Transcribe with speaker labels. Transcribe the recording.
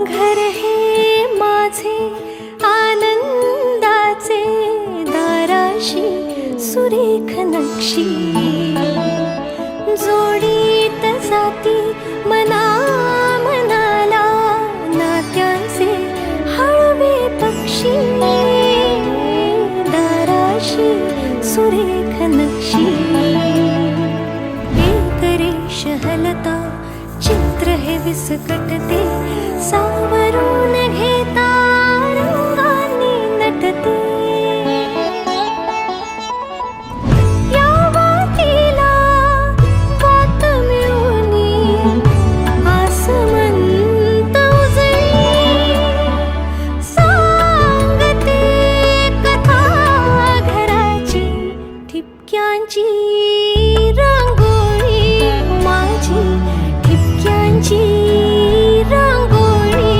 Speaker 1: घर हे माझे आनंदाचे, दाराशी सुरेख नक्षी जोडीत जाती मना मनाला, नात्यांचे हळवे पक्षी दाराशी सुरेख नक्षी. एक रेष हलता चित्र हे विस्कटते सा